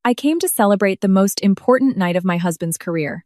I came to celebrate the most important night of my husband's career.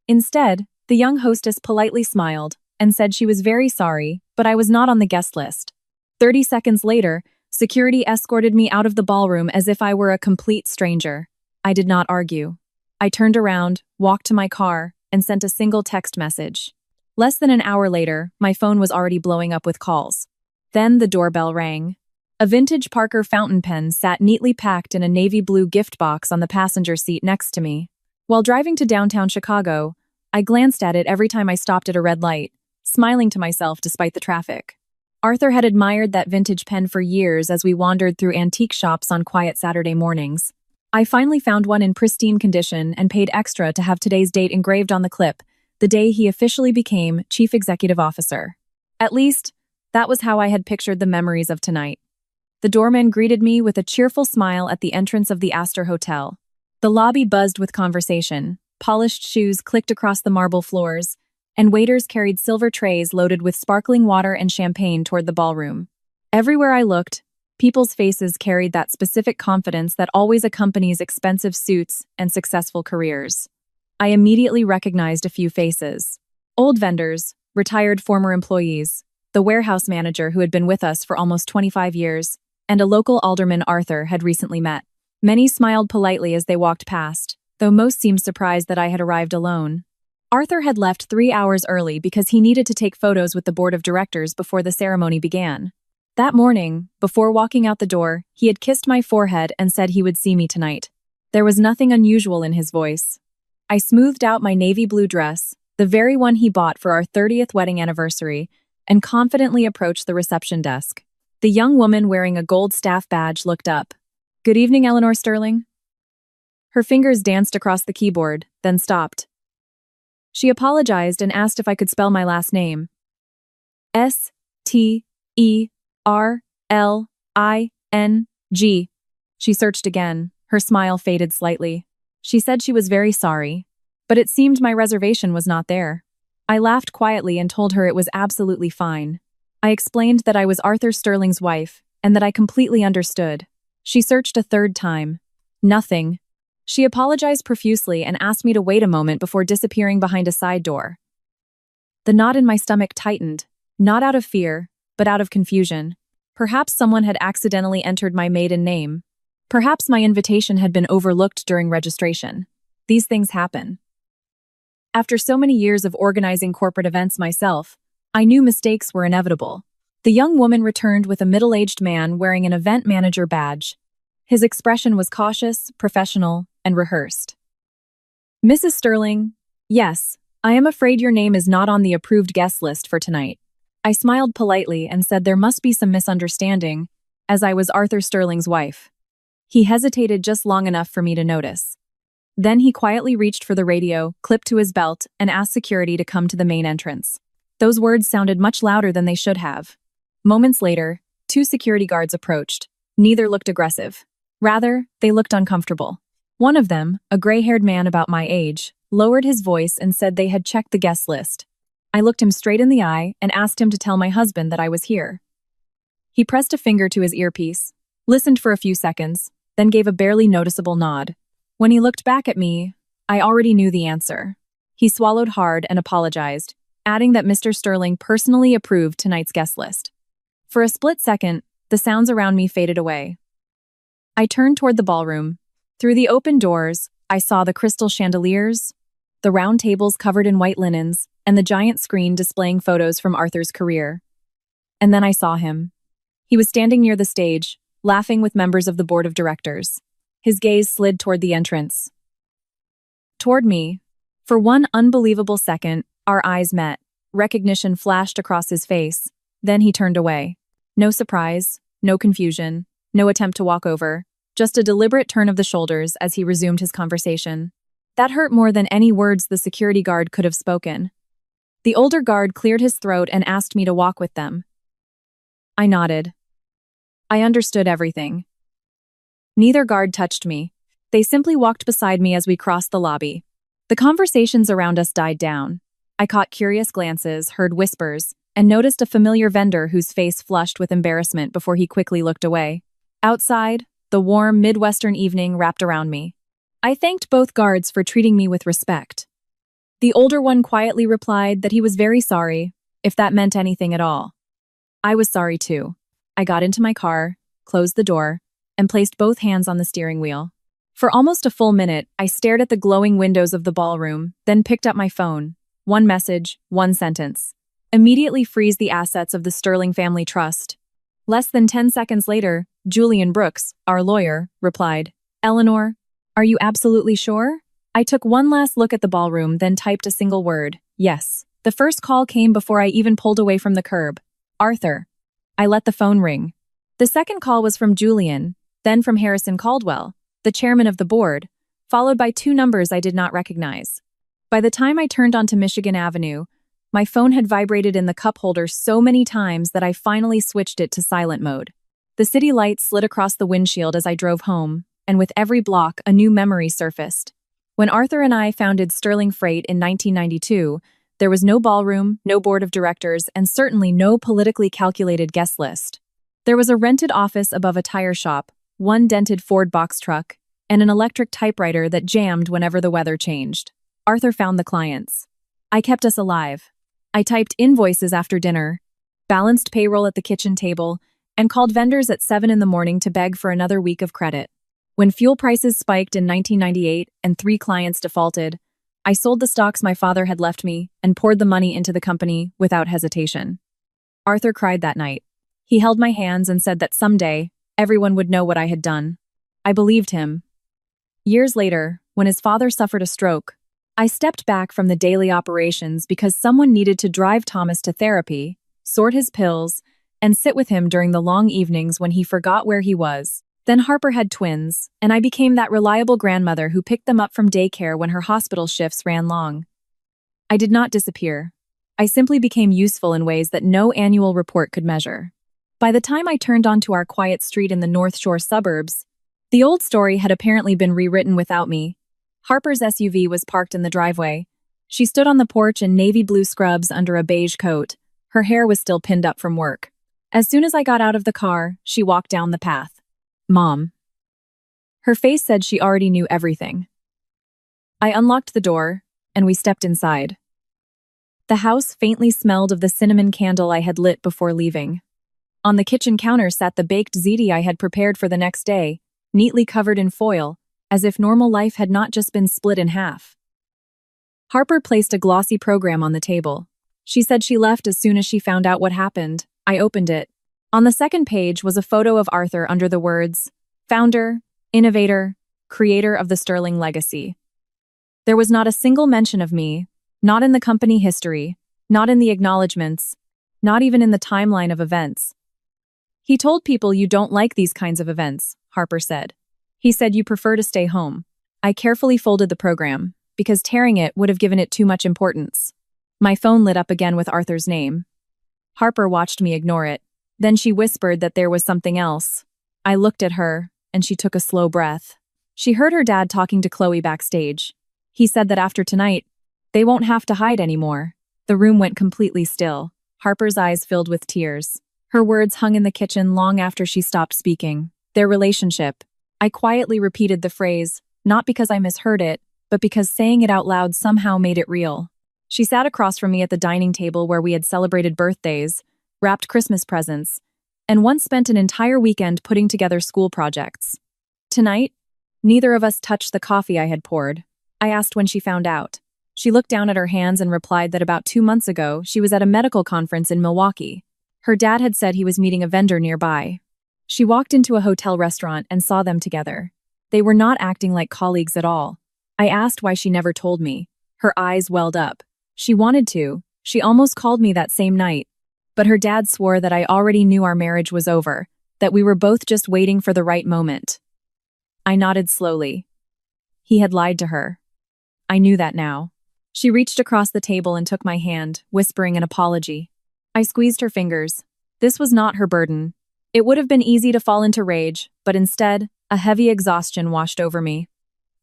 Instead, the young hostess politely smiled and said she was very sorry, but I was not on the guest list. 30 seconds later, security escorted me out of the ballroom as if I were a complete stranger. I did not argue. I turned around, walked to my car, and sent a single text message. Less than an hour later, my phone was already blowing up with calls. Then the doorbell rang. A vintage Parker fountain pen sat neatly packed in a navy blue gift box on the passenger seat next to me. While driving to downtown Chicago, I glanced at it every time I stopped at a red light, smiling to myself despite the traffic. Arthur had admired that vintage pen for years as we wandered through antique shops on quiet Saturday mornings. I finally found one in pristine condition and paid extra to have today's date engraved on the clip, the day he officially became Chief Executive Officer. At least, that was how I had pictured the memories of tonight. The doorman greeted me with a cheerful smile at the entrance of the Astor Hotel. The lobby buzzed with conversation, polished shoes clicked across the marble floors, and waiters carried silver trays loaded with sparkling water and champagne toward the ballroom. Everywhere I looked, people's faces carried that specific confidence that always accompanies expensive suits and successful careers. I immediately recognized a few faces. Old vendors, retired former employees, the warehouse manager who had been with us for almost 25 years, and a local alderman Arthur had recently met. Many smiled politely as they walked past, though most seemed surprised that I had arrived alone. Arthur had left 3 hours early because he needed to take photos with the board of directors before the ceremony began. That morning, before walking out the door, he had kissed my forehead and said he would see me tonight. There was nothing unusual in his voice. I smoothed out my navy blue dress, the very one he bought for our 30th wedding anniversary, and confidently approached the reception desk. The young woman wearing a gold staff badge looked up. "Good evening, Eleanor Sterling." Her fingers danced across the keyboard, then stopped. She apologized and asked if I could spell my last name. Sterling. She searched again. Her smile faded slightly. She said she was very sorry, but it seemed my reservation was not there. I laughed quietly and told her it was absolutely fine. I explained that I was Arthur Sterling's wife and that I completely understood. She searched a third time. Nothing. She apologized profusely and asked me to wait a moment before disappearing behind a side door. The knot in my stomach tightened, not out of fear, but out of confusion. Perhaps someone had accidentally entered my maiden name. Perhaps my invitation had been overlooked during registration. These things happen. After so many years of organizing corporate events myself, I knew mistakes were inevitable. The young woman returned with a middle-aged man wearing an event manager badge. His expression was cautious, professional, and rehearsed. "Mrs. Sterling, yes, I am afraid your name is not on the approved guest list for tonight." I smiled politely and said there must be some misunderstanding, as I was Arthur Sterling's wife. He hesitated just long enough for me to notice. Then he quietly reached for the radio, clipped to his belt, and asked security to come to the main entrance. Those words sounded much louder than they should have. Moments later, 2 security guards approached. Neither looked aggressive. Rather, they looked uncomfortable. One of them, a gray-haired man about my age, lowered his voice and said they had checked the guest list. I looked him straight in the eye and asked him to tell my husband that I was here. He pressed a finger to his earpiece, listened for a few seconds, then gave a barely noticeable nod. When he looked back at me, I already knew the answer. He swallowed hard and apologized, adding that Mr. Sterling personally approved tonight's guest list. For a split second, the sounds around me faded away. I turned toward the ballroom. Through the open doors, I saw the crystal chandeliers, the round tables covered in white linens, and the giant screen displaying photos from Arthur's career. And then I saw him. He was standing near the stage, laughing with members of the board of directors. His gaze slid toward the entrance. Toward me. For one unbelievable second, our eyes met. Recognition flashed across his face. Then he turned away. No surprise, no confusion, no attempt to walk over, just a deliberate turn of the shoulders as he resumed his conversation. That hurt more than any words the security guard could have spoken. The older guard cleared his throat and asked me to walk with them. I nodded. I understood everything. Neither guard touched me. They simply walked beside me as we crossed the lobby. The conversations around us died down. I caught curious glances, heard whispers, and noticed a familiar vendor whose face flushed with embarrassment before he quickly looked away. Outside, the warm Midwestern evening wrapped around me. I thanked both guards for treating me with respect. The older one quietly replied that he was very sorry, if that meant anything at all. I was sorry too. I got into my car, closed the door, and placed both hands on the steering wheel. For almost a full minute, I stared at the glowing windows of the ballroom, then picked up my phone. One message, one sentence. Immediately freeze the assets of the Sterling Family Trust. Less than 10 seconds later, Julian Brooks, our lawyer, replied, "Eleanor, are you absolutely sure?" I took one last look at the ballroom, then typed a single word, "Yes." The first call came before I even pulled away from the curb. "Arthur." I let the phone ring. The second call was from Julian, then from Harrison Caldwell, the chairman of the board, followed by two numbers I did not recognize. By the time I turned onto Michigan Avenue, my phone had vibrated in the cup holder so many times that I finally switched it to silent mode. The city lights slid across the windshield as I drove home, and with every block, a new memory surfaced. When Arthur and I founded Sterling Freight in 1992, there was no ballroom, no board of directors, and certainly no politically calculated guest list. There was a rented office above a tire shop, one dented Ford box truck, and an electric typewriter that jammed whenever the weather changed. Arthur found the clients. I kept us alive. I typed invoices after dinner, balanced payroll at the kitchen table, and called vendors at 7 in the morning to beg for another week of credit. When fuel prices spiked in 1998 and 3 clients defaulted, I sold the stocks my father had left me and poured the money into the company without hesitation. Arthur cried that night. He held my hands and said that someday, everyone would know what I had done. I believed him. Years later, when his father suffered a stroke, I stepped back from the daily operations because someone needed to drive Thomas to therapy, sort his pills, and sit with him during the long evenings when he forgot where he was. Then Harper had twins, and I became that reliable grandmother who picked them up from daycare when her hospital shifts ran long. I did not disappear. I simply became useful in ways that no annual report could measure. By the time I turned onto our quiet street in the North Shore suburbs, the old story had apparently been rewritten without me. Harper's SUV was parked in the driveway. She stood on the porch in navy blue scrubs under a beige coat. Her hair was still pinned up from work. As soon as I got out of the car, she walked down the path. "Mom." Her face said she already knew everything. I unlocked the door, and we stepped inside. The house faintly smelled of the cinnamon candle I had lit before leaving. On the kitchen counter sat the baked ziti I had prepared for the next day, neatly covered in foil, as if normal life had not just been split in half. Harper placed a glossy program on the table. She said she left as soon as she found out what happened. I opened it. On the second page was a photo of Arthur under the words, "Founder, Innovator, Creator of the Sterling Legacy." There was not a single mention of me, not in the company history, not in the acknowledgments, not even in the timeline of events. "He told people you don't like these kinds of events," Harper said. "He said you prefer to stay home." I carefully folded the program, because tearing it would have given it too much importance. My phone lit up again with Arthur's name. Harper watched me ignore it. Then she whispered that there was something else. I looked at her, and she took a slow breath. She heard her dad talking to Chloe backstage. He said that after tonight, they won't have to hide anymore. The room went completely still. Harper's eyes filled with tears. Her words hung in the kitchen long after she stopped speaking. Their relationship. I quietly repeated the phrase, not because I misheard it, but because saying it out loud somehow made it real. She sat across from me at the dining table where we had celebrated birthdays, wrapped Christmas presents, and once spent an entire weekend putting together school projects. Tonight, neither of us touched the coffee I had poured. I asked when she found out. She looked down at her hands and replied that about 2 months ago, she was at a medical conference in Milwaukee. Her dad had said he was meeting a vendor nearby. She walked into a hotel restaurant and saw them together. They were not acting like colleagues at all. I asked why she never told me. Her eyes welled up. She wanted to. She almost called me that same night. But her dad swore that I already knew our marriage was over, that we were both just waiting for the right moment. I nodded slowly. He had lied to her. I knew that now. She reached across the table and took my hand, whispering an apology. I squeezed her fingers. This was not her burden. It would have been easy to fall into rage, but instead, a heavy exhaustion washed over me.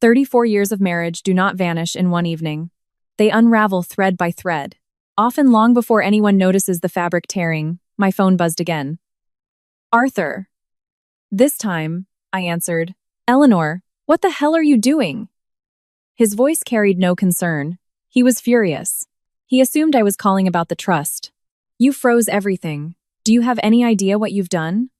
34 years of marriage do not vanish in one evening. They unravel thread by thread. Often long before anyone notices the fabric tearing, my phone buzzed again. "Arthur." This time, I answered, "Eleanor, what the hell are you doing?" His voice carried no concern. He was furious. He assumed I was calling about the trust. You froze everything. Do you have any idea what you've done?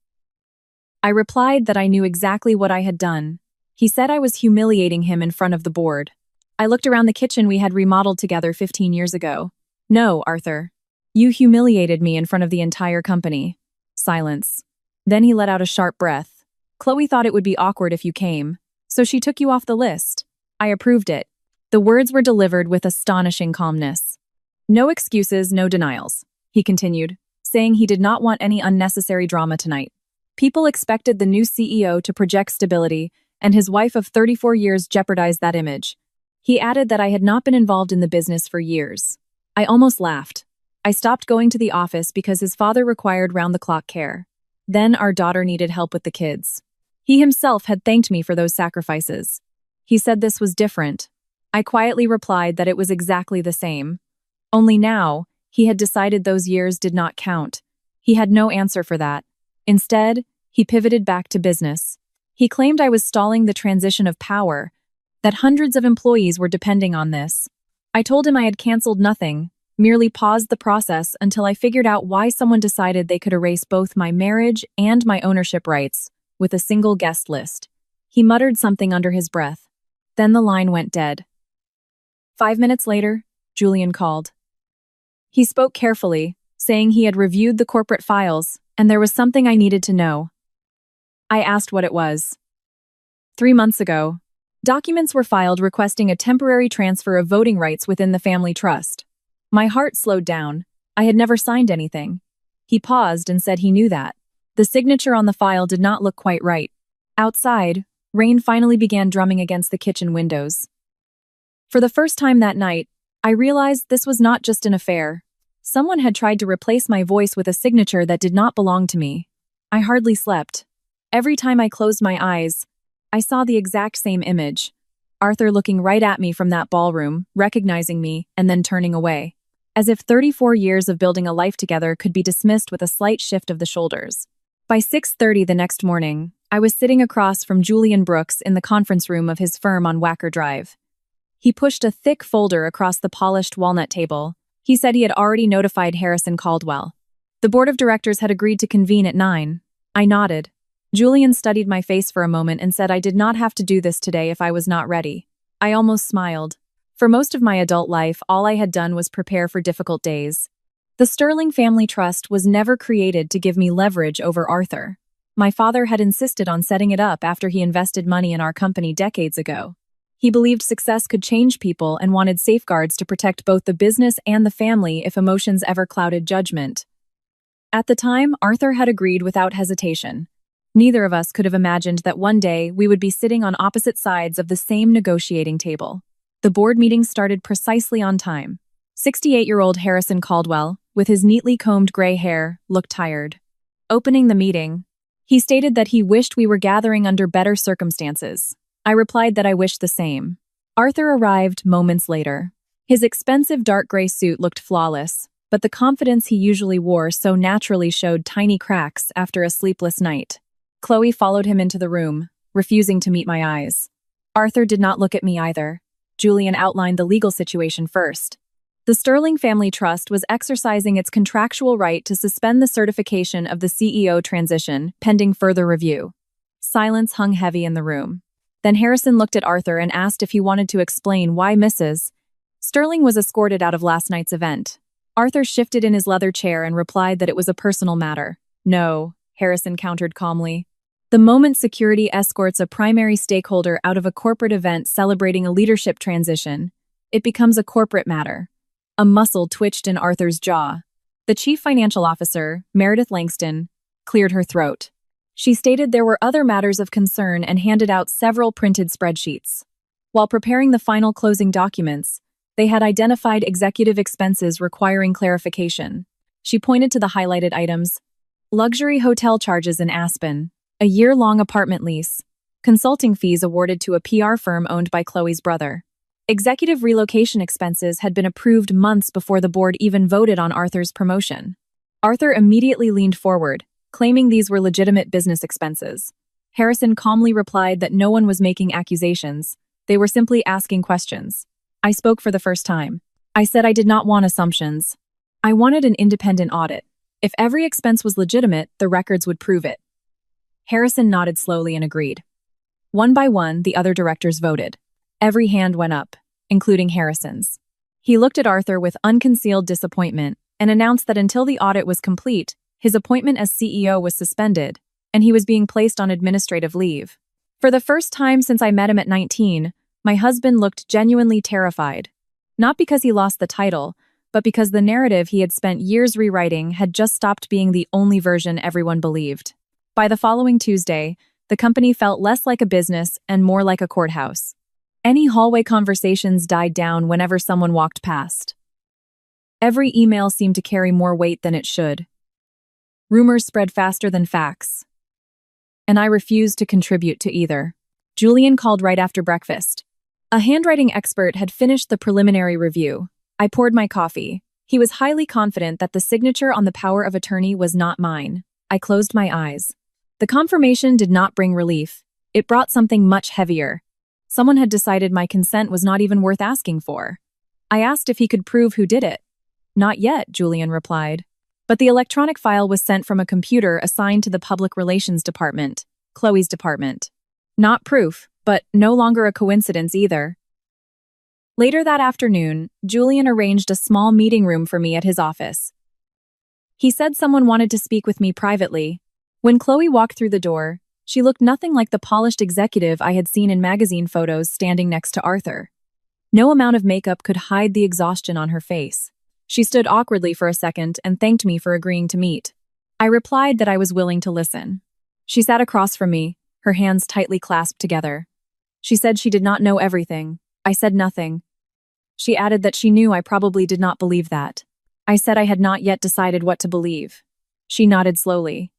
I replied that I knew exactly what I had done. He said I was humiliating him in front of the board. I looked around the kitchen we had remodeled together 15 years ago. No, Arthur. You humiliated me in front of the entire company. Silence. Then he let out a sharp breath. Chloe thought it would be awkward if you came, so she took you off the list. I approved it. The words were delivered with astonishing calmness. No excuses, no denials, he continued, saying he did not want any unnecessary drama tonight. People expected the new CEO to project stability, and his wife of 34 years jeopardized that image. He added that I had not been involved in the business for years. I almost laughed. I stopped going to the office because his father required round-the-clock care. Then our daughter needed help with the kids. He himself had thanked me for those sacrifices. He said this was different. I quietly replied that it was exactly the same. Only now, he had decided those years did not count. He had no answer for that. Instead, he pivoted back to business. He claimed I was stalling the transition of power, that hundreds of employees were depending on this. I told him I had canceled nothing, merely paused the process until I figured out why someone decided they could erase both my marriage and my ownership rights with a single guest list. He muttered something under his breath. Then the line went dead. 5 minutes later, Julian called. He spoke carefully, saying he had reviewed the corporate files, and there was something I needed to know. I asked what it was. 3 months ago, documents were filed requesting a temporary transfer of voting rights within the family trust. My heart slowed down. I had never signed anything. He paused and said he knew that. The signature on the file did not look quite right. Outside, rain finally began drumming against the kitchen windows. For the first time that night, I realized this was not just an affair. Someone had tried to replace my voice with a signature that did not belong to me. I hardly slept. Every time I closed my eyes, I saw the exact same image. Arthur looking right at me from that ballroom, recognizing me, and then turning away. As if 34 years of building a life together could be dismissed with a slight shift of the shoulders. By 6:30 the next morning, I was sitting across from Julian Brooks in the conference room of his firm on Wacker Drive. He pushed a thick folder across the polished walnut table. He said he had already notified Harrison Caldwell. The board of directors had agreed to convene at 9. I nodded. Julian studied my face for a moment and said I did not have to do this today if I was not ready. I almost smiled. For most of my adult life, all I had done was prepare for difficult days. The Sterling Family Trust was never created to give me leverage over Arthur. My father had insisted on setting it up after he invested money in our company decades ago. He believed success could change people and wanted safeguards to protect both the business and the family if emotions ever clouded judgment. At the time, Arthur had agreed without hesitation. Neither of us could have imagined that one day we would be sitting on opposite sides of the same negotiating table. The board meeting started precisely on time. 68-year-old Harrison Caldwell, with his neatly combed gray hair, looked tired. Opening the meeting, he stated that he wished we were gathering under better circumstances. I replied that I wished the same. Arthur arrived moments later. His expensive dark gray suit looked flawless, but the confidence he usually wore so naturally showed tiny cracks after a sleepless night. Chloe followed him into the room, refusing to meet my eyes. Arthur did not look at me either. Julian outlined the legal situation first. The Sterling Family Trust was exercising its contractual right to suspend the certification of the CEO transition, pending further review. Silence hung heavy in the room. Then Harrison looked at Arthur and asked if he wanted to explain why Mrs. Sterling was escorted out of last night's event. Arthur shifted in his leather chair and replied that it was a personal matter. No, Harrison countered calmly. The moment security escorts a primary stakeholder out of a corporate event celebrating a leadership transition, it becomes a corporate matter. A muscle twitched in Arthur's jaw. The chief financial officer, Meredith Langston, cleared her throat. She stated there were other matters of concern and handed out several printed spreadsheets. While preparing the final closing documents, they had identified executive expenses requiring clarification. She pointed to the highlighted items: luxury hotel charges in Aspen, a year-long apartment lease, consulting fees awarded to a PR firm owned by Chloe's brother. Executive relocation expenses had been approved months before the board even voted on Arthur's promotion. Arthur immediately leaned forward, claiming these were legitimate business expenses. Harrison calmly replied that no one was making accusations. They were simply asking questions. I spoke for the first time. I said I did not want assumptions. I wanted an independent audit. If every expense was legitimate, the records would prove it. Harrison nodded slowly and agreed. One by one, the other directors voted. Every hand went up, including Harrison's. He looked at Arthur with unconcealed disappointment and announced that until the audit was complete, his appointment as CEO was suspended, and he was being placed on administrative leave. For the first time since I met him at 19, my husband looked genuinely terrified. Not because he lost the title, but because the narrative he had spent years rewriting had just stopped being the only version everyone believed. By the following Tuesday, the company felt less like a business and more like a courthouse. Any hallway conversations died down whenever someone walked past. Every email seemed to carry more weight than it should. Rumors spread faster than facts. And I refused to contribute to either. Julian called right after breakfast. A handwriting expert had finished the preliminary review. I poured my coffee. He was highly confident that the signature on the power of attorney was not mine. I closed my eyes. The confirmation did not bring relief. It brought something much heavier. Someone had decided my consent was not even worth asking for. I asked if he could prove who did it. Not yet, Julian replied. But the electronic file was sent from a computer assigned to the Public Relations Department, Chloe's department. Not proof, but no longer a coincidence either. Later that afternoon, Julian arranged a small meeting room for me at his office. He said someone wanted to speak with me privately. When Chloe walked through the door, she looked nothing like the polished executive I had seen in magazine photos standing next to Arthur. No amount of makeup could hide the exhaustion on her face. She stood awkwardly for a second and thanked me for agreeing to meet. I replied that I was willing to listen. She sat across from me, her hands tightly clasped together. She said she did not know everything. I said nothing. She added that she knew I probably did not believe that. I said I had not yet decided what to believe. She nodded slowly.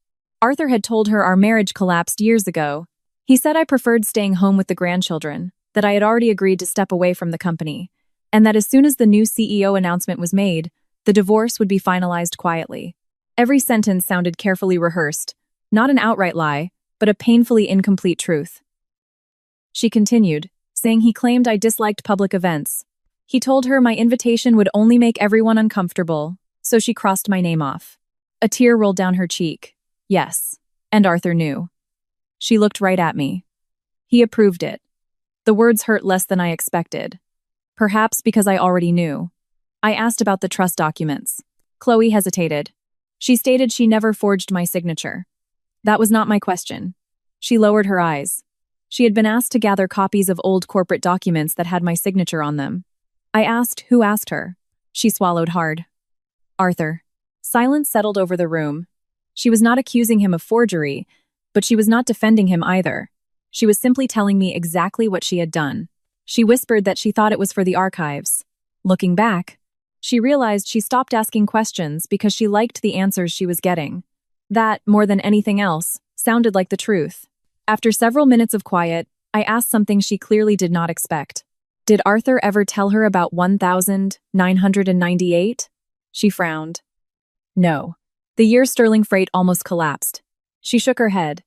Arthur had told her our marriage collapsed years ago. He said I preferred staying home with the grandchildren, that I had already agreed to step away from the company, and that as soon as the new CEO announcement was made, the divorce would be finalized quietly. Every sentence sounded carefully rehearsed, not an outright lie, but a painfully incomplete truth. She continued, saying he claimed I disliked public events. He told her my invitation would only make everyone uncomfortable, so she crossed my name off. A tear rolled down her cheek. Yes, and Arthur knew. She looked right at me. He approved it. The words hurt less than I expected. Perhaps because I already knew. I asked about the trust documents. Chloe hesitated. She stated she never forged my signature. That was not my question. She lowered her eyes. She had been asked to gather copies of old corporate documents that had my signature on them. I asked who asked her. She swallowed hard. Arthur. Silence settled over the room. She was not accusing him of forgery, but she was not defending him either. She was simply telling me exactly what she had done. She whispered that she thought it was for the archives. Looking back, she realized she stopped asking questions because she liked the answers she was getting. That, more than anything else, sounded like the truth. After several minutes of quiet, I asked something she clearly did not expect. Did Arthur ever tell her about 1,998? She frowned. No. The year sterling freight almost collapsed. She shook her head.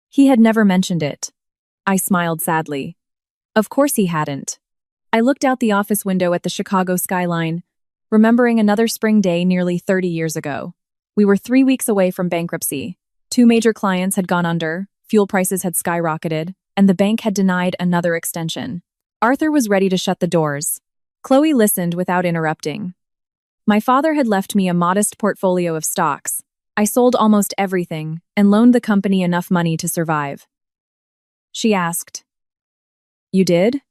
He had never mentioned it. I smiled sadly. Of course he hadn't. I looked out the office window at the Chicago skyline, remembering another spring day nearly 30 years ago. We were 3 weeks away from bankruptcy. 2 major clients had gone under, fuel prices had skyrocketed, and the bank had denied another extension. Arthur was ready to shut the doors. Chloe listened without interrupting. My father had left me a modest portfolio of stocks. I sold almost everything and loaned the company enough money to survive. She asked, "You did?"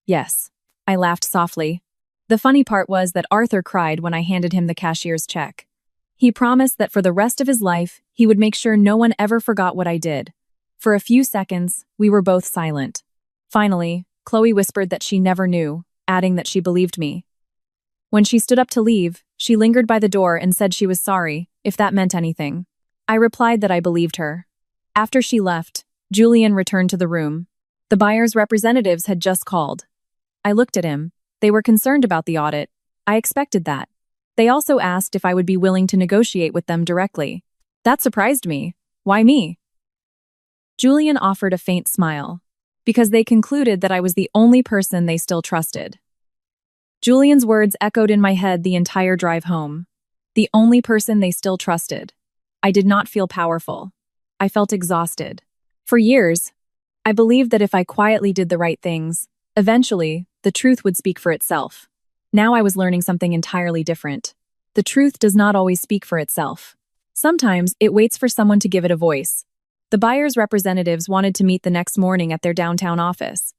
Yes. I laughed softly. The funny part was that Arthur cried when I handed him the cashier's check. He promised that for the rest of his life, he would make sure no one ever forgot what I did. For a few seconds, we were both silent. Finally, Chloe whispered that she never knew, adding that she believed me. When she stood up to leave, she lingered by the door and said she was sorry, if that meant anything. I replied that I believed her. After she left, Julian returned to the room. The buyer's representatives had just called. I looked at him. They were concerned about the audit. I expected that. They also asked if I would be willing to negotiate with them directly. That surprised me. Why me? Julian offered a faint smile. because they concluded that I was the only person they still trusted. Julian's words echoed in my head the entire drive home. The only person they still trusted. I did not feel powerful. I felt exhausted. For years, I believed that if I quietly did the right things, eventually, the truth would speak for itself. Now I was learning something entirely different. The truth does not always speak for itself. Sometimes, it waits for someone to give it a voice. The buyer's representatives wanted to meet the next morning at their downtown office.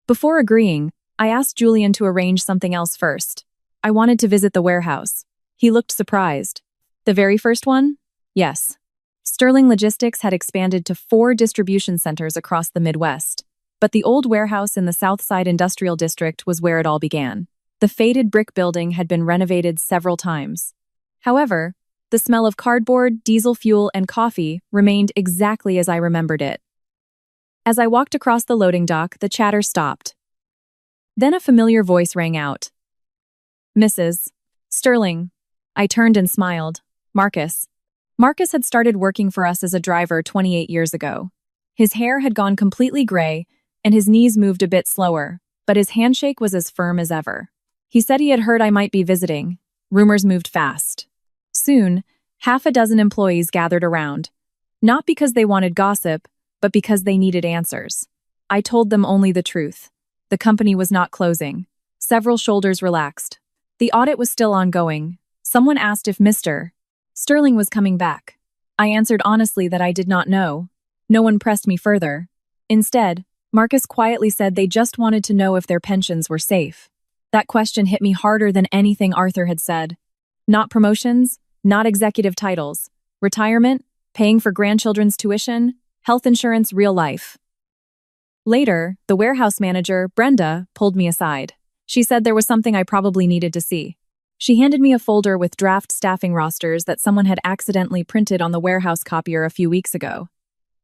Before agreeing, I asked Julian to arrange something else first. I wanted to visit the warehouse. He looked surprised. The very first one? Yes. Sterling Logistics had expanded to 4 distribution centers across the Midwest, but the old warehouse in the Southside Industrial District was where it all began. The faded brick building had been renovated several times. However, the smell of cardboard, diesel fuel, and coffee remained exactly as I remembered it. As I walked across the loading dock, the chatter stopped. Then a familiar voice rang out. Mrs. Sterling. I turned and smiled. Marcus. Marcus had started working for us as a driver 28 years ago. His hair had gone completely gray, and his knees moved a bit slower, but his handshake was as firm as ever. He said he had heard I might be visiting. Rumors moved fast. Soon, half a dozen employees gathered around. Not because they wanted gossip, but because they needed answers. I told them only the truth. The company was not closing. Several shoulders relaxed. The audit was still ongoing. Someone asked if Mr. Sterling was coming back. I answered honestly that I did not know. No one pressed me further. Instead, Marcus quietly said they just wanted to know if their pensions were safe. That question hit me harder than anything Arthur had said. Not promotions, not executive titles. Retirement, paying for grandchildren's tuition, health insurance, real life. Later, the warehouse manager, Brenda, pulled me aside. She said there was something I probably needed to see. She handed me a folder with draft staffing rosters that someone had accidentally printed on the warehouse copier a few weeks ago.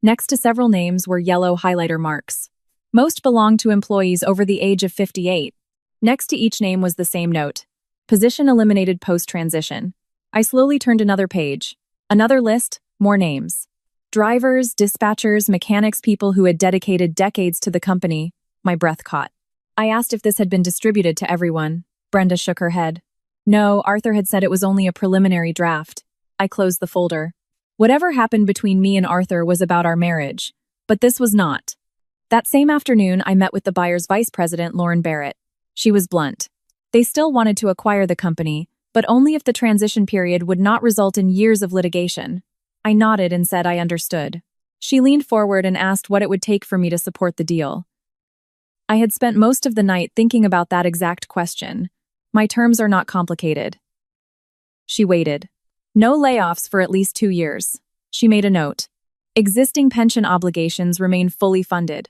Next to several names were yellow highlighter marks. Most belonged to employees over the age of 58. Next to each name was the same note. Position eliminated post-transition. I slowly turned another page. Another list, more names. Drivers, dispatchers, mechanics, people who had dedicated decades to the company. My breath caught. I asked if this had been distributed to everyone. Brenda shook her head. No, Arthur had said it was only a preliminary draft. I closed the folder. Whatever happened between me and Arthur was about our marriage, but this was not. That same afternoon, I met with the buyer's vice president, Lauren Barrett. She was blunt. They still wanted to acquire the company, but only if the transition period would not result in years of litigation. I nodded and said I understood. She leaned forward and asked what it would take for me to support the deal. I had spent most of the night thinking about that exact question. My terms are not complicated. She waited. No layoffs for at least 2 years. She made a note. Existing pension obligations remain fully funded.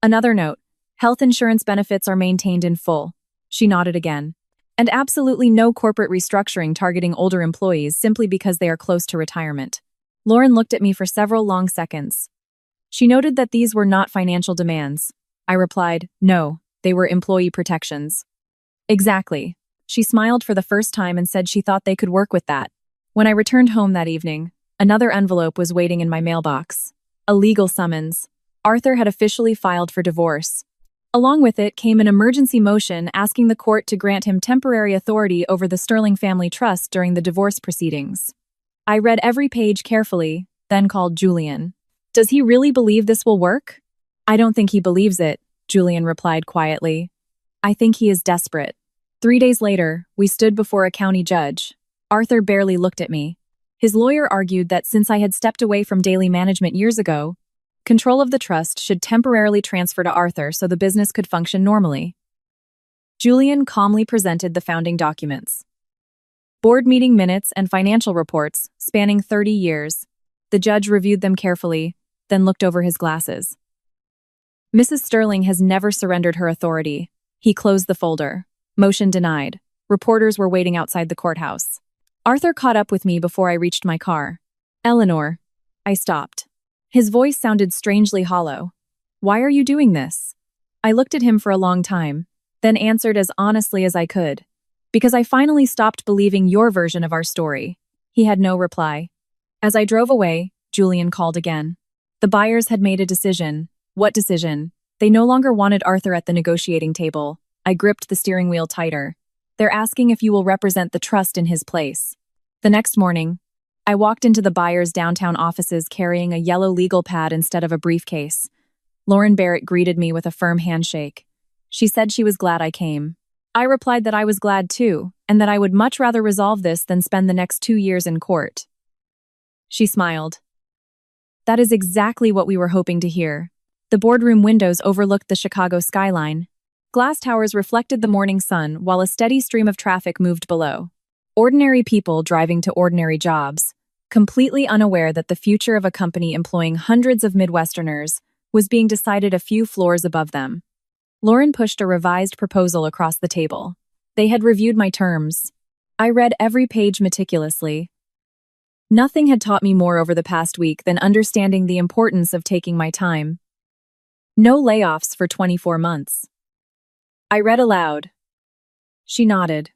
Another note. Health insurance benefits are maintained in full. She nodded again. And absolutely no corporate restructuring targeting older employees simply because they are close to retirement. Lauren looked at me for several long seconds. She noted that these were not financial demands. I replied, no, they were employee protections. Exactly. She smiled for the first time and said she thought they could work with that. When I returned home that evening, another envelope was waiting in my mailbox. A legal summons. Arthur had officially filed for divorce. Along with it came an emergency motion asking the court to grant him temporary authority over the Sterling Family Trust during the divorce proceedings. I read every page carefully, then called Julian. Does he really believe this will work? I don't think he believes it, Julian replied quietly. I think he is desperate. 3 days later, we stood before a county judge. Arthur barely looked at me. His lawyer argued that since I had stepped away from daily management years ago, control of the trust should temporarily transfer to Arthur so the business could function normally. Julian calmly presented the founding documents. Board meeting minutes and financial reports spanning 30 years. The judge reviewed them carefully, then looked over his glasses. Mrs. Sterling has never surrendered her authority. He closed the folder. Motion denied. Reporters were waiting outside the courthouse. Arthur caught up with me before I reached my car. Eleanor. I stopped. His voice sounded strangely hollow. Why are you doing this? I looked at him for a long time, then answered as honestly as I could. Because I finally stopped believing your version of our story. He had no reply. As I drove away, Julian called again. The buyers had made a decision. What decision? They no longer wanted Arthur at the negotiating table. I gripped the steering wheel tighter. They're asking if you will represent the trust in his place. The next morning, I walked into the buyer's downtown offices carrying a yellow legal pad instead of a briefcase. Lauren Barrett greeted me with a firm handshake. She said she was glad I came. I replied that I was glad too, and that I would much rather resolve this than spend the next 2 years in court. She smiled. That is exactly what we were hoping to hear. The boardroom windows overlooked the Chicago skyline. Glass towers reflected the morning sun while a steady stream of traffic moved below. Ordinary people driving to ordinary jobs, completely unaware that the future of a company employing hundreds of Midwesterners was being decided a few floors above them. Lauren pushed a revised proposal across the table. They had reviewed my terms. I read every page meticulously. Nothing had taught me more over the past week than understanding the importance of taking my time. No layoffs for 24 months. I read aloud. She nodded.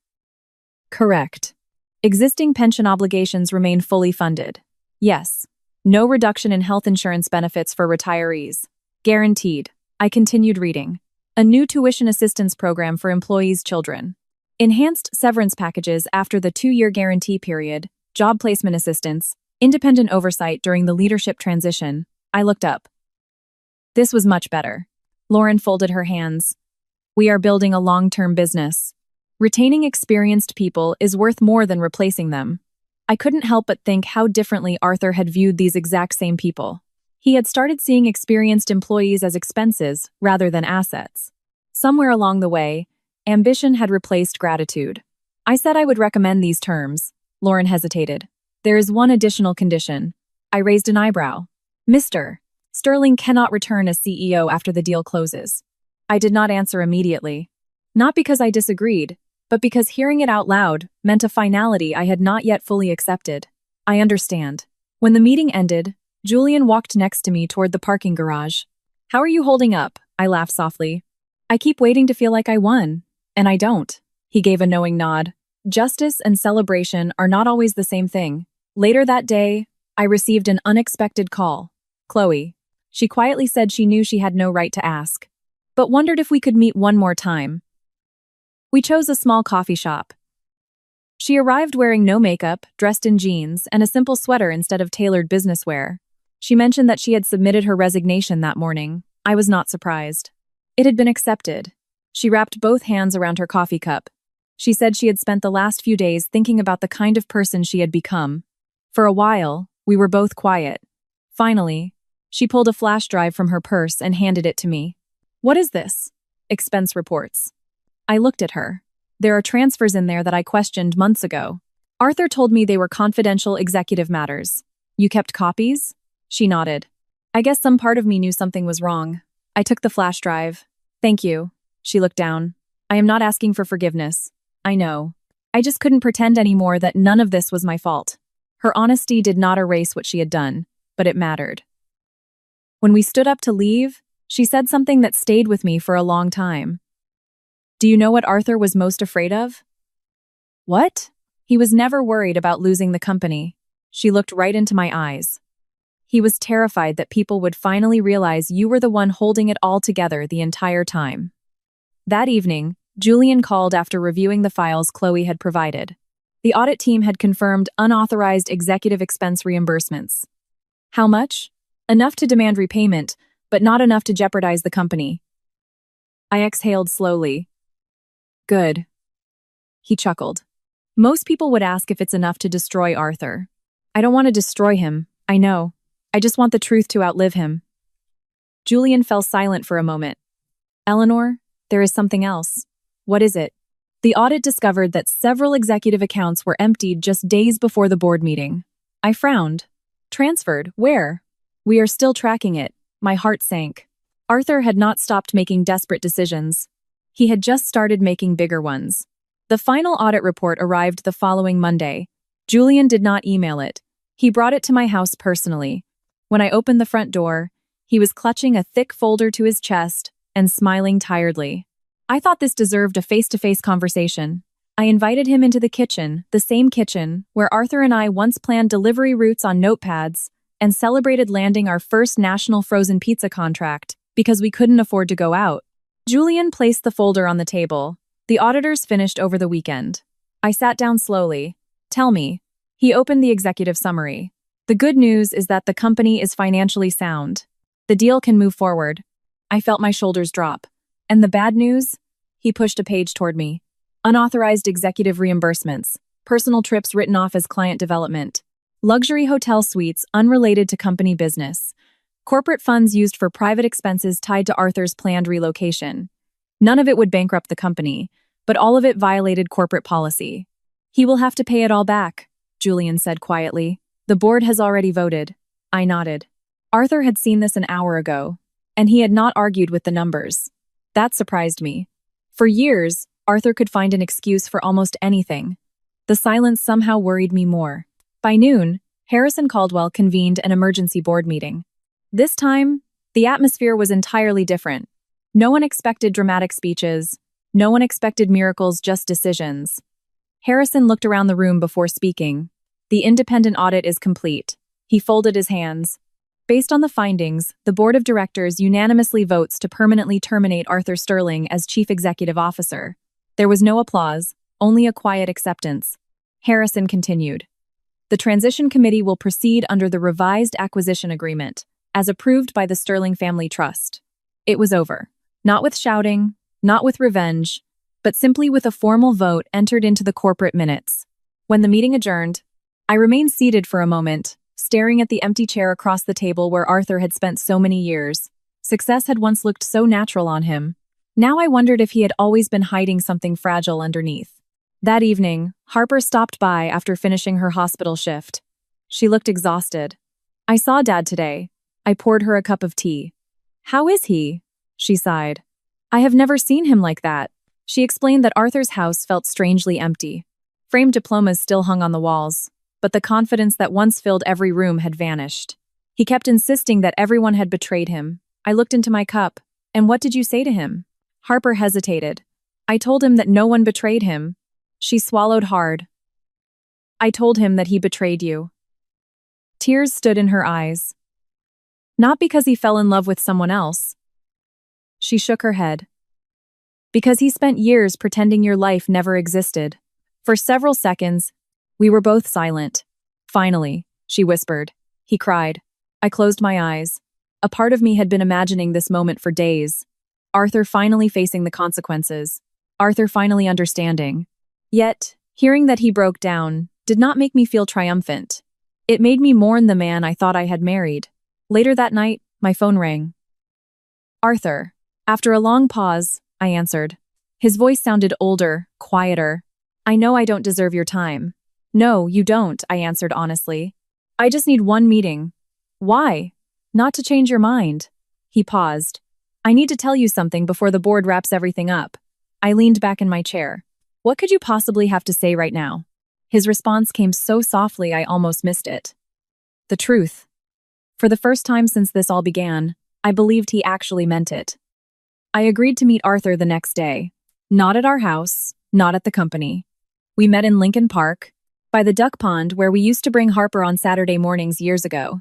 Correct. Existing pension obligations remain fully funded. Yes. No reduction in health insurance benefits for retirees. Guaranteed. I continued reading. A new tuition assistance program for employees' children. Enhanced severance packages after the 2-year guarantee period, job placement assistance, independent oversight during the leadership transition. I looked up. This was much better. Lauren folded her hands. We are building a long-term business. Retaining experienced people is worth more than replacing them. I couldn't help but think how differently Arthur had viewed these exact same people. He had started seeing experienced employees as expenses rather than assets. Somewhere along the way, ambition had replaced gratitude. I said I would recommend these terms. Lauren hesitated. There is one additional condition. I raised an eyebrow. Mr. Sterling cannot return as CEO after the deal closes. I did not answer immediately. Not because I disagreed, but because hearing it out loud meant a finality I had not yet fully accepted. I understand. When the meeting ended, Julian walked next to me toward the parking garage. How are you holding up? I laughed softly. I keep waiting to feel like I won, and I don't. He gave a knowing nod. Justice and celebration are not always the same thing. Later that day, I received an unexpected call. Chloe. She quietly said she knew she had no right to ask, but wondered if we could meet one more time. We chose a small coffee shop. She arrived wearing no makeup, dressed in jeans, and a simple sweater instead of tailored business wear. She mentioned that she had submitted her resignation that morning. I was not surprised. It had been accepted. She wrapped both hands around her coffee cup. She said she had spent the last few days thinking about the kind of person she had become. For a while, we were both quiet. Finally, she pulled a flash drive from her purse and handed it to me. What is this? Expense reports. I looked at her. There are transfers in there that I questioned months ago. Arthur told me they were confidential executive matters. You kept copies? She nodded. I guess some part of me knew something was wrong. I took the flash drive. Thank you. She looked down. I am not asking for forgiveness. I know. I just couldn't pretend anymore that none of this was my fault. Her honesty did not erase what she had done, but it mattered. When we stood up to leave, she said something that stayed with me for a long time. Do you know what Arthur was most afraid of? What? He was never worried about losing the company. She looked right into my eyes. He was terrified that people would finally realize you were the one holding it all together the entire time. That evening, Julian called after reviewing the files Chloe had provided. The audit team had confirmed unauthorized executive expense reimbursements. How much? Enough to demand repayment, but not enough to jeopardize the company. I exhaled slowly. Good. He chuckled. Most people would ask if it's enough to destroy Arthur. I don't want to destroy him, I know. I just want the truth to outlive him. Julian fell silent for a moment. Eleanor, there is something else. What is it? The audit discovered that several executive accounts were emptied just days before the board meeting. I frowned. Transferred? Where? We are still tracking it. My heart sank. Arthur had not stopped making desperate decisions. He had just started making bigger ones. The final audit report arrived the following Monday. Julian did not email it. He brought it to my house personally. When I opened the front door, he was clutching a thick folder to his chest and smiling tiredly. I thought this deserved a face-to-face conversation. I invited him into the kitchen, the same kitchen where Arthur and I once planned delivery routes on notepads and celebrated landing our first national frozen pizza contract. Because we couldn't afford to go out. Julian placed the folder on the table. The auditors finished over the weekend. I sat down slowly. Tell me. He opened the executive summary. The good news is that the company is financially sound. The deal can move forward. I felt my shoulders drop. And the bad news? He pushed a page toward me. Unauthorized executive reimbursements. Personal trips written off as client development. Luxury hotel suites unrelated to company business. Corporate funds used for private expenses tied to Arthur's planned relocation. None of it would bankrupt the company, but all of it violated corporate policy. He will have to pay it all back, Julian said quietly. The board has already voted. I nodded. Arthur had seen this an hour ago, and he had not argued with the numbers. That surprised me. For years, Arthur could find an excuse for almost anything. The silence somehow worried me more. By noon, Harrison Caldwell convened an emergency board meeting. This time, the atmosphere was entirely different. No one expected dramatic speeches. No one expected miracles, just decisions. Harrison looked around the room before speaking. The independent audit is complete. He folded his hands. Based on the findings, the board of directors unanimously votes to permanently terminate Arthur Sterling as chief executive officer. There was no applause, only a quiet acceptance. Harrison continued. The transition committee will proceed under the revised acquisition agreement, as approved by the Sterling Family Trust. It was over. Not with shouting, not with revenge, but simply with a formal vote entered into the corporate minutes. When the meeting adjourned, I remained seated for a moment, staring at the empty chair across the table where Arthur had spent so many years. Success had once looked so natural on him. Now I wondered if he had always been hiding something fragile underneath. That evening, Harper stopped by after finishing her hospital shift. She looked exhausted. I saw Dad today. I poured her a cup of tea. How is he? She sighed. I have never seen him like that. She explained that Arthur's house felt strangely empty. Framed diplomas still hung on the walls, but the confidence that once filled every room had vanished. He kept insisting that everyone had betrayed him. I looked into my cup. And what did you say to him? Harper hesitated. I told him that no one betrayed him. She swallowed hard. I told him that he betrayed you. Tears stood in her eyes. Not because he fell in love with someone else. She shook her head. Because he spent years pretending your life never existed. For several seconds, we were both silent. Finally, she whispered. He cried. I closed my eyes. A part of me had been imagining this moment for days. Arthur finally facing the consequences. Arthur finally understanding. Yet, hearing that he broke down did not make me feel triumphant. It made me mourn the man I thought I had married. Later that night, my phone rang. Arthur. After a long pause, I answered. His voice sounded older, quieter. I know I don't deserve your time. No, you don't, I answered honestly. I just need one meeting. Why? Not to change your mind. He paused. I need to tell you something before the board wraps everything up. I leaned back in my chair. What could you possibly have to say right now? His response came so softly I almost missed it. The truth. For the first time since this all began, I believed he actually meant it. I agreed to meet Arthur the next day. Not at our house, not at the company. We met in Lincoln Park, by the duck pond where we used to bring Harper on Saturday mornings years ago.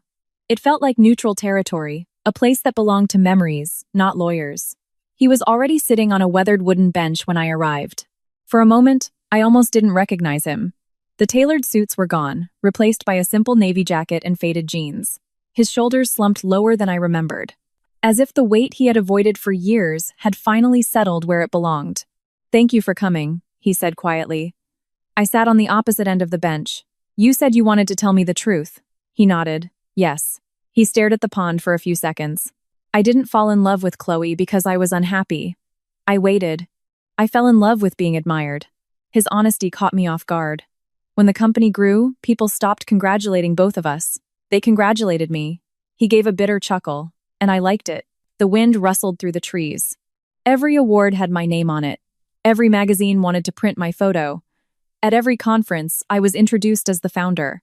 It felt like neutral territory, a place that belonged to memories, not lawyers. He was already sitting on a weathered wooden bench when I arrived. For a moment, I almost didn't recognize him. The tailored suits were gone, replaced by a simple navy jacket and faded jeans. His shoulders slumped lower than I remembered. As if the weight he had avoided for years had finally settled where it belonged. Thank you for coming, he said quietly. I sat on the opposite end of the bench. You said you wanted to tell me the truth. He nodded. Yes. He stared at the pond for a few seconds. I didn't fall in love with Chloe because I was unhappy. I waited. I fell in love with being admired. His honesty caught me off guard. When the company grew, people stopped congratulating both of us. They congratulated me. He gave a bitter chuckle, and I liked it. The wind rustled through the trees. Every award had my name on it. Every magazine wanted to print my photo. At every conference, I was introduced as the founder.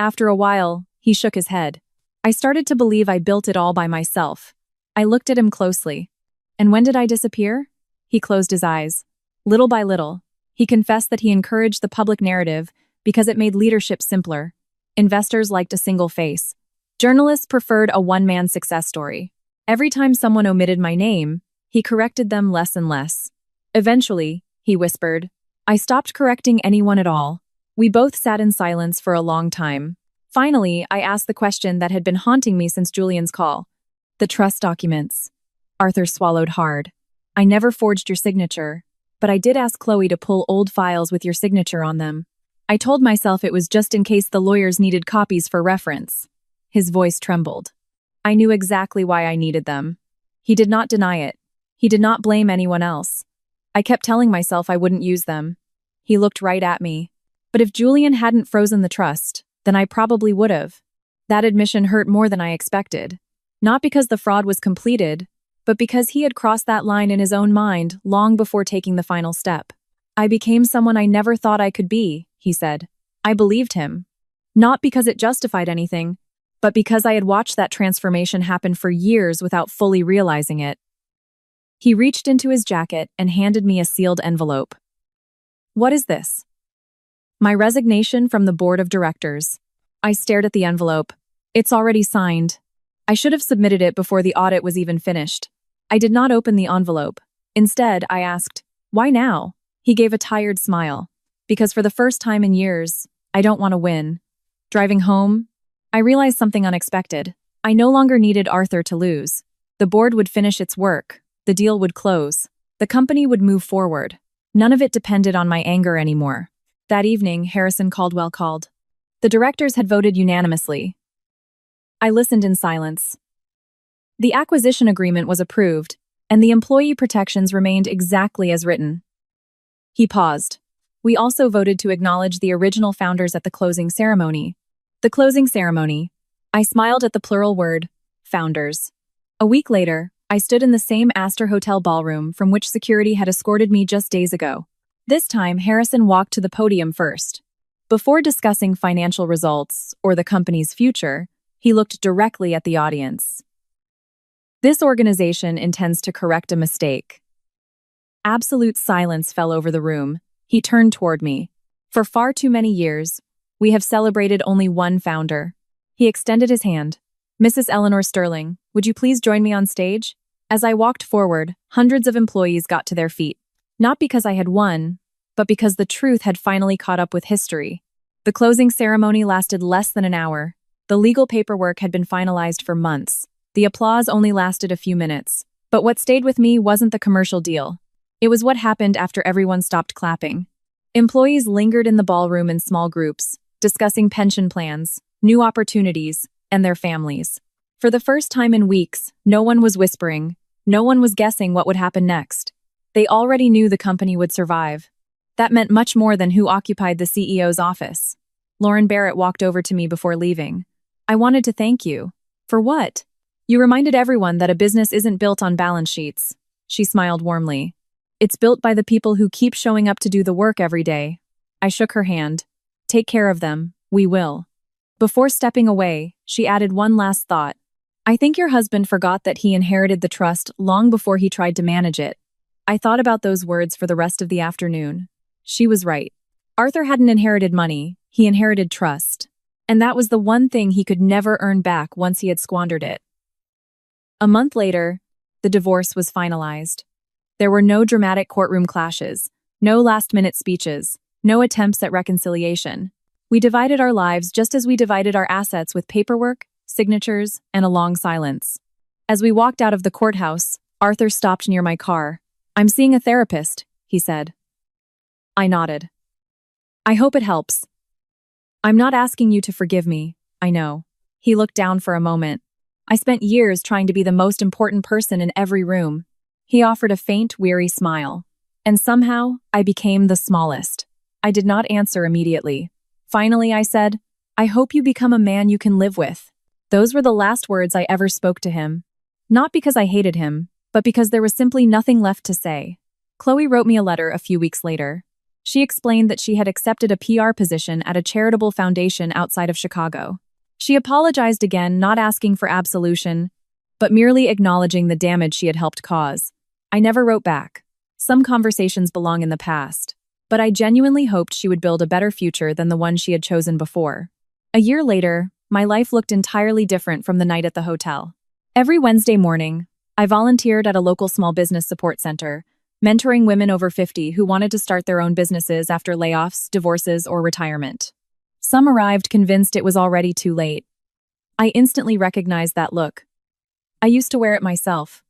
After a while, he shook his head. I started to believe I built it all by myself. I looked at him closely. And when did I disappear? He closed his eyes. Little by little, he confessed that he encouraged the public narrative because it made leadership simpler. Investors liked a single face. Journalists preferred a one-man success story. Every time someone omitted my name, he corrected them less and less. Eventually, he whispered, I stopped correcting anyone at all. We both sat in silence for a long time. Finally, I asked the question that had been haunting me since Julian's call. The trust documents. Arthur swallowed hard. I never forged your signature, but I did ask Chloe to pull old files with your signature on them. I told myself it was just in case the lawyers needed copies for reference. His voice trembled. I knew exactly why I needed them. He did not deny it. He did not blame anyone else. I kept telling myself I wouldn't use them. He looked right at me. But if Julian hadn't frozen the trust, then I probably would have. That admission hurt more than I expected. Not because the fraud was completed, but because he had crossed that line in his own mind long before taking the final step. I became someone I never thought I could be, he said. I believed him. Not because it justified anything, but because I had watched that transformation happen for years without fully realizing it. He reached into his jacket and handed me a sealed envelope. What is this? My resignation from the board of directors. I stared at the envelope. It's already signed. I should have submitted it before the audit was even finished. I did not open the envelope. Instead, I asked, why now? He gave a tired smile. Because for the first time in years, I don't want to win. Driving home, I realized something unexpected. I no longer needed Arthur to lose. The board would finish its work. The deal would close. The company would move forward. None of it depended on my anger anymore. That evening, Harrison Caldwell called. The directors had voted unanimously. I listened in silence. The acquisition agreement was approved, and the employee protections remained exactly as written. He paused. We also voted to acknowledge the original founders at the closing ceremony. The closing ceremony. I smiled at the plural word, founders. A week later, I stood in the same Astor Hotel ballroom from which security had escorted me just days ago. This time, Harrison walked to the podium first. Before discussing financial results or the company's future, he looked directly at the audience. This organization intends to correct a mistake. Absolute silence fell over the room. He turned toward me. For far too many years, we have celebrated only one founder. He extended his hand. Mrs. Eleanor Sterling, would you please join me on stage? As I walked forward, hundreds of employees got to their feet. Not because I had won, but because the truth had finally caught up with history. The closing ceremony lasted less than an hour. The legal paperwork had been finalized for months. The applause only lasted a few minutes. But what stayed with me wasn't the commercial deal. It was what happened after everyone stopped clapping. Employees lingered in the ballroom in small groups, discussing pension plans, new opportunities, and their families. For the first time in weeks, no one was whispering. No one was guessing what would happen next. They already knew the company would survive. That meant much more than who occupied the CEO's office. Lauren Barrett walked over to me before leaving. I wanted to thank you. For what? You reminded everyone that a business isn't built on balance sheets. She smiled warmly. It's built by the people who keep showing up to do the work every day. I shook her hand. Take care of them. We will. Before stepping away, she added one last thought. I think your husband forgot that he inherited the trust long before he tried to manage it. I thought about those words for the rest of the afternoon. She was right. Arthur hadn't inherited money, he inherited trust. And that was the one thing he could never earn back once he had squandered it. A month later, the divorce was finalized. There were no dramatic courtroom clashes, no last-minute speeches, no attempts at reconciliation. We divided our lives just as we divided our assets with paperwork, signatures, and a long silence. As we walked out of the courthouse, Arthur stopped near my car. I'm seeing a therapist, he said. I nodded. I hope it helps. I'm not asking you to forgive me, I know. He looked down for a moment. I spent years trying to be the most important person in every room. He offered a faint, weary smile. And somehow, I became the smallest. I did not answer immediately. Finally, I said, I hope you become a man you can live with. Those were the last words I ever spoke to him. Not because I hated him, but because there was simply nothing left to say. Chloe wrote me a letter a few weeks later. She explained that she had accepted a PR position at a charitable foundation outside of Chicago. She apologized again, not asking for absolution, but merely acknowledging the damage she had helped cause. I never wrote back. Some conversations belong in the past, but I genuinely hoped she would build a better future than the one she had chosen before. A year later, my life looked entirely different from the night at the hotel. Every Wednesday morning, I volunteered at a local small business support center, mentoring women over 50 who wanted to start their own businesses after layoffs, divorces, or retirement. Some arrived convinced it was already too late. I instantly recognized that look. I used to wear it myself.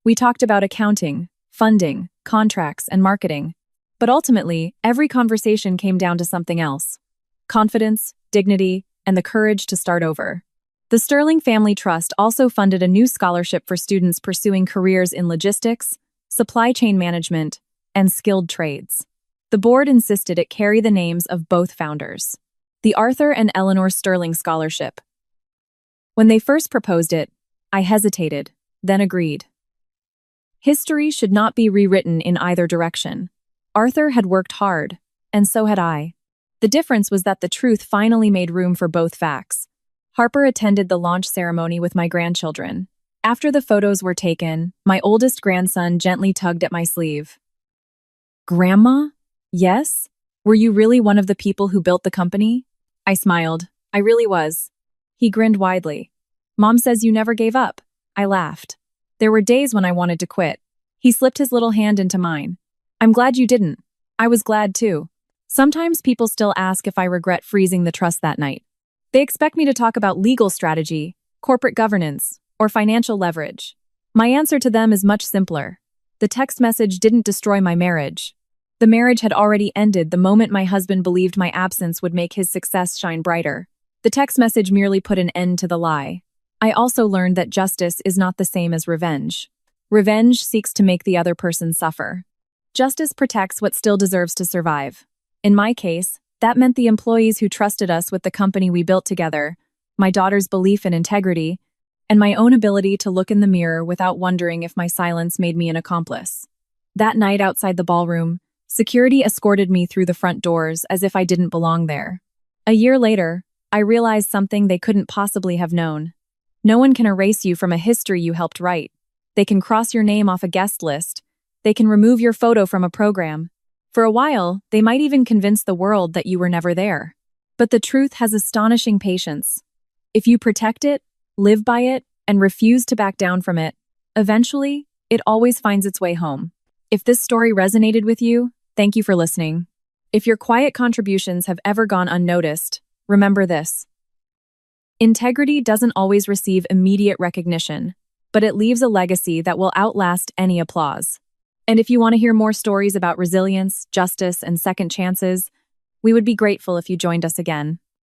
We talked about accounting, funding, contracts, and marketing. But ultimately, every conversation came down to something else: confidence, dignity, and the courage to start over. The Sterling Family Trust also funded a new scholarship for students pursuing careers in logistics, supply chain management, and skilled trades. The board insisted it carry the names of both founders. The Arthur and Eleanor Sterling Scholarship. When they first proposed it, I hesitated, then agreed. History should not be rewritten in either direction. Arthur had worked hard, and so had I. The difference was that the truth finally made room for both facts. Harper attended the launch ceremony with my grandchildren. After the photos were taken, my oldest grandson gently tugged at my sleeve. "Grandma? Yes? Were you really one of the people who built the company?" I smiled. I really was. He grinned widely. "Mom says you never gave up." I laughed. There were days when I wanted to quit. He slipped his little hand into mine. "I'm glad you didn't." I was glad too. Sometimes people still ask if I regret freezing the trust that night. They expect me to talk about legal strategy, corporate governance, or financial leverage. My answer to them is much simpler. The text message didn't destroy my marriage. The marriage had already ended the moment my husband believed my absence would make his success shine brighter. The text message merely put an end to the lie. I also learned that justice is not the same as revenge. Revenge seeks to make the other person suffer. Justice protects what still deserves to survive. In my case, that meant the employees who trusted us with the company we built together, my daughter's belief in integrity, and my own ability to look in the mirror without wondering if my silence made me an accomplice. That night outside the ballroom, security escorted me through the front doors as if I didn't belong there. A year later, I realized something they couldn't possibly have known. No one can erase you from a history you helped write. They can cross your name off a guest list. They can remove your photo from a program. For a while, they might even convince the world that you were never there. But the truth has astonishing patience. If you protect it, live by it, and refuse to back down from it, eventually, it always finds its way home. If this story resonated with you, thank you for listening. If your quiet contributions have ever gone unnoticed, remember this. Integrity doesn't always receive immediate recognition, but it leaves a legacy that will outlast any applause. And if you want to hear more stories about resilience, justice, and second chances, we would be grateful if you joined us again.